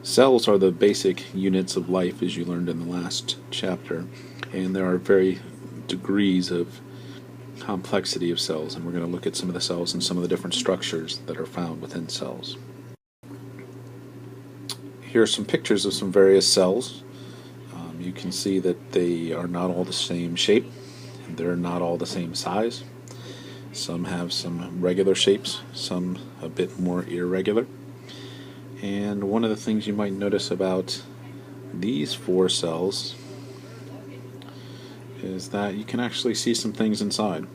Cells are the basic units of life, as you learned in the last chapter, and there are very degrees of complexity of cells, and we're going to look at some of the cells and some of the different structures that are found within cells. Here are some pictures of some various cells. You can see that they are not all the same shape, and they're not all the same size. Some have some regular shapes, some a bit more irregular. And one of the things you might notice about these 4 cells is that you can actually see some things inside.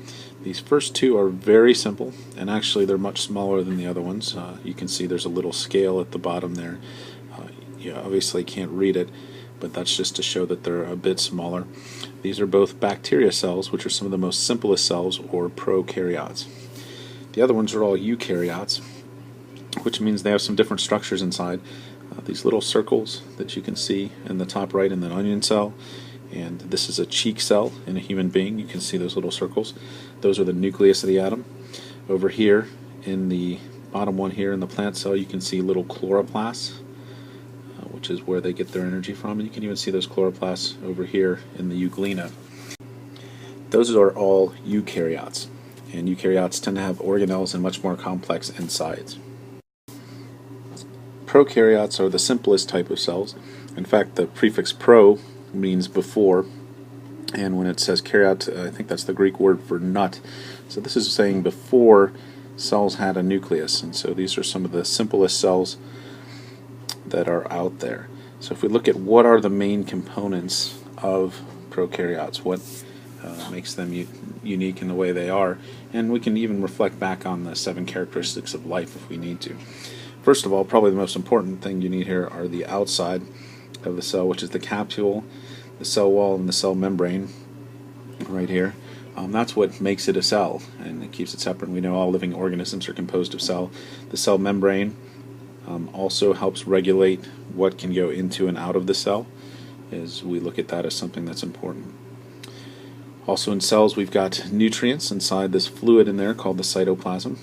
These first 2 are very simple, and actually they're much smaller than the other ones. You can see there's a little scale at the bottom there. You obviously can't read it, but that's just to show that they're a bit smaller. These are both bacteria cells, which are some of the most simplest cells, or prokaryotes. The other ones are all eukaryotes, which means they have some different structures inside. These little circles that you can see in the top right in the onion cell, and this is a cheek cell in a human being. You can see those little circles. Those are the nucleus of the atom. Over here in the bottom one here in the plant cell, you can see little chloroplasts, which is where they get their energy from. And you can even see those chloroplasts over here in the euglena. Those are all eukaryotes, and eukaryotes tend to have organelles and much more complex insides. Prokaryotes are the simplest type of cells. In fact, the prefix pro means before, and when it says karyot, I think that's the Greek word for nut. So this is saying before cells had a nucleus, and so these are some of the simplest cells that are out there. So if we look at what are the main components of prokaryotes, what makes them unique in the way they are, and we can even reflect back on the 7 characteristics of life if we need to. First of all, probably the most important thing you need here are the outside of the cell, which is the capsule, the cell wall, and the cell membrane right here. That's what makes it a cell, and it keeps it separate. We know all living organisms are composed of cell. The cell membrane also helps regulate what can go into and out of the cell, as we look at that as something that's important. Also in cells, we've got nutrients inside this fluid in there called the cytoplasm.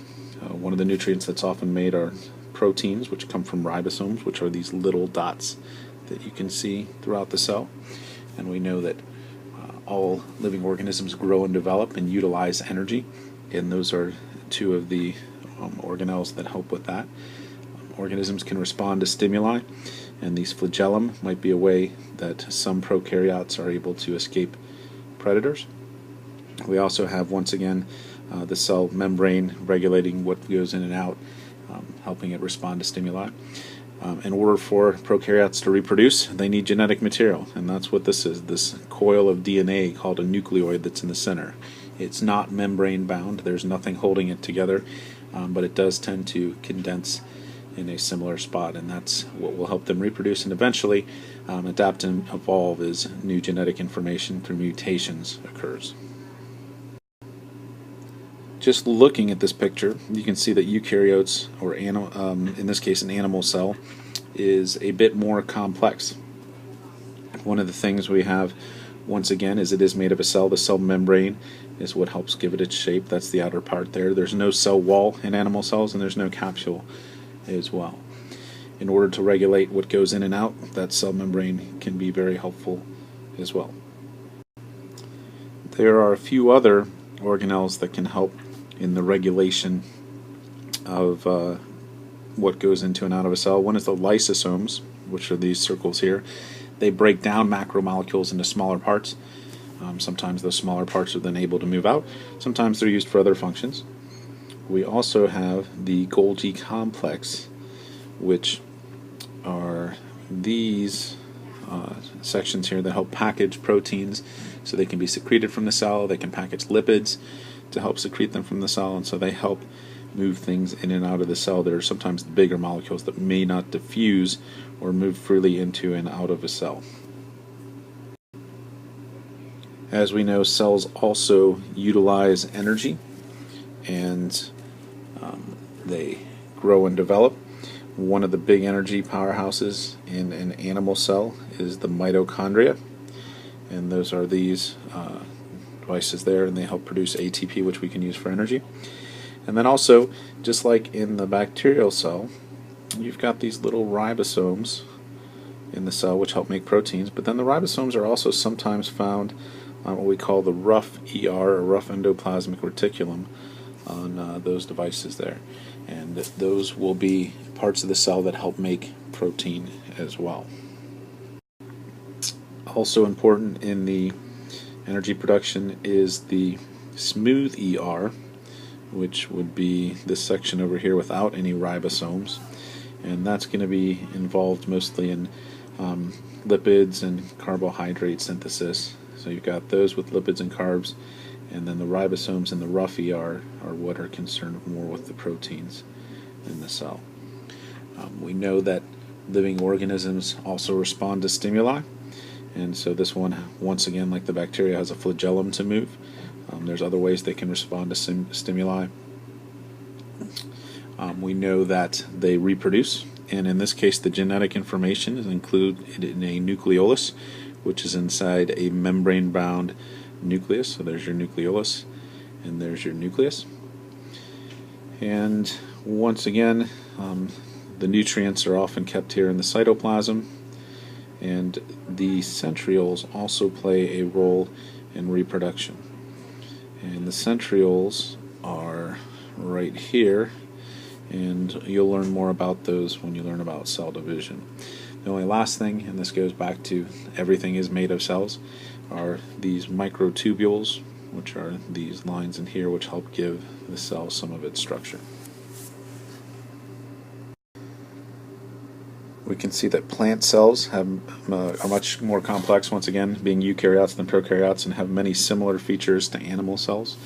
One of the nutrients that's often made are proteins, which come from ribosomes, which are these little dots that you can see throughout the cell. And we know that all living organisms grow and develop and utilize energy, and those are 2 of the organelles that help with that. Organisms can respond to stimuli, and these flagellum might be a way that some prokaryotes are able to escape predators. We also have, once again, the cell membrane regulating what goes in and out, helping it respond to stimuli. In order for prokaryotes to reproduce, they need genetic material, and that's what this is, this coil of DNA called a nucleoid that's in the center. It's not membrane bound, there's nothing holding it together, but it does tend to condense in a similar spot, and that's what will help them reproduce and eventually adapt and evolve as new genetic information through mutations occurs. Just looking at this picture, you can see that eukaryotes, or in this case an animal cell, is a bit more complex. One of the things we have, once again, is it is made of a cell. The cell membrane is what helps give it its shape. That's the outer part there. There's no cell wall in animal cells, and there's no capsule as well. In order to regulate what goes in and out, that cell membrane can be very helpful as well. There are a few other organelles that can help in the regulation of what goes into and out of a cell. One is the lysosomes, which are these circles here. They break down macromolecules into smaller parts. Sometimes those smaller parts are then able to move out. Sometimes they're used for other functions. We also have the Golgi complex, which are these sections here that help package proteins so they can be secreted from the cell. They can package lipids to help secrete them from the cell, and so they help move things in and out of the cell that are sometimes the bigger molecules that may not diffuse or move freely into and out of a cell. As we know, cells also utilize energy, and they grow and develop. One of the big energy powerhouses in an animal cell is the mitochondria, and those are these devices there, and they help produce ATP, which we can use for energy. And then also, just like in the bacterial cell, you've got these little ribosomes in the cell which help make proteins, but then the ribosomes are also sometimes found on what we call the rough ER, or rough endoplasmic reticulum, on those devices there. And those will be parts of the cell that help make protein as well. Also important in the energy production is the smooth ER, which would be this section over here without any ribosomes, and that's going to be involved mostly in lipids and carbohydrate synthesis. So you've got those with lipids and carbs, and then the ribosomes in the rough ER are what are concerned more with the proteins in the cell. We know that living organisms also respond to stimuli, and so this one, once again, like the bacteria, has a flagellum to move. There's other ways they can respond to stimuli. We know that they reproduce, and in this case the genetic information is included in a nucleolus, which is inside a membrane-bound nucleus. So there's your nucleolus, and there's your nucleus. And once again, the nutrients are often kept here in the cytoplasm, and the centrioles also play a role in reproduction. And the centrioles are right here, and you'll learn more about those when you learn about cell division. The only last thing, and this goes back to everything is made of cells, are these microtubules, which are these lines in here which help give the cell some of its structure. We can see that plant cells are much more complex, once again, being eukaryotes than prokaryotes, and have many similar features to animal cells.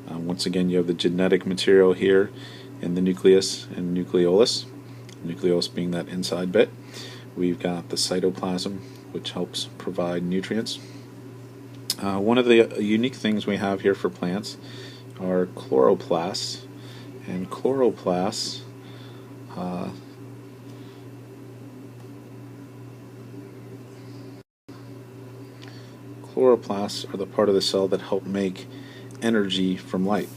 Once again, you have the genetic material here in the nucleus and nucleolus, nucleolus being that inside bit. We've got the cytoplasm, which helps provide nutrients. One of the unique things we have here for plants are chloroplasts, and chloroplasts chloroplasts are the part of the cell that help make energy from light.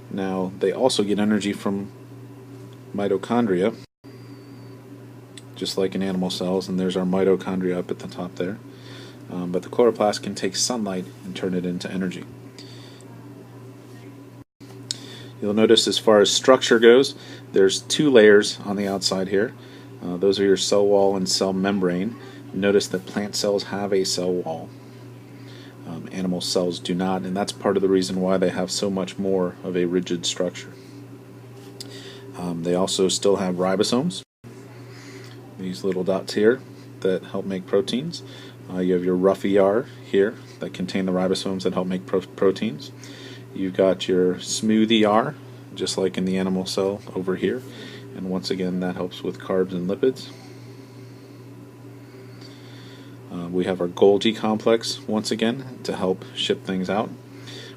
Now, they also get energy from mitochondria, just like in animal cells, and there's our mitochondria up at the top there. But the chloroplast can take sunlight and turn it into energy. You'll notice as far as structure goes, there's two layers on the outside here. Those are your cell wall and cell membrane. Notice that plant cells have a cell wall. Animal cells do not, and that's part of the reason why they have so much more of a rigid structure. They also still have ribosomes, these little dots here that help make proteins. You have your rough ER here that contain the ribosomes that help make proteins. You've got your smooth ER, just like in the animal cell over here, and once again that helps with carbs and lipids. We have our Golgi complex, once again, to help ship things out.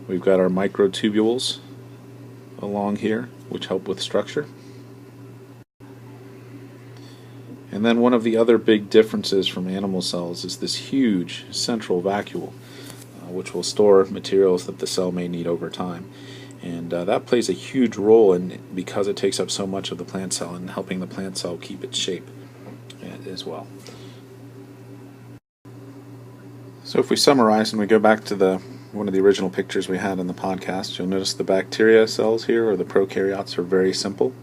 We've got our microtubules along here, which help with structure. And then one of the other big differences from animal cells is this huge central vacuole, which will store materials that the cell may need over time. And that plays a huge role because it takes up so much of the plant cell and helping the plant cell keep its shape as well. So if we summarize and we go back to one of the original pictures we had in the podcast, you'll notice the bacteria cells here, or the prokaryotes, are very simple.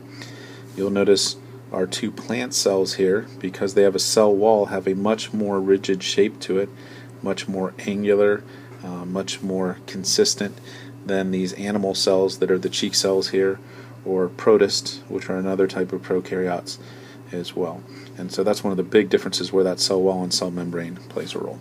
You'll notice our two plant cells here, because they have a cell wall, have a much more rigid shape to it, much more angular, much more consistent than these animal cells that are the cheek cells here, or protists, which are another type of prokaryotes as well. And so that's one of the big differences where that cell wall and cell membrane plays a role.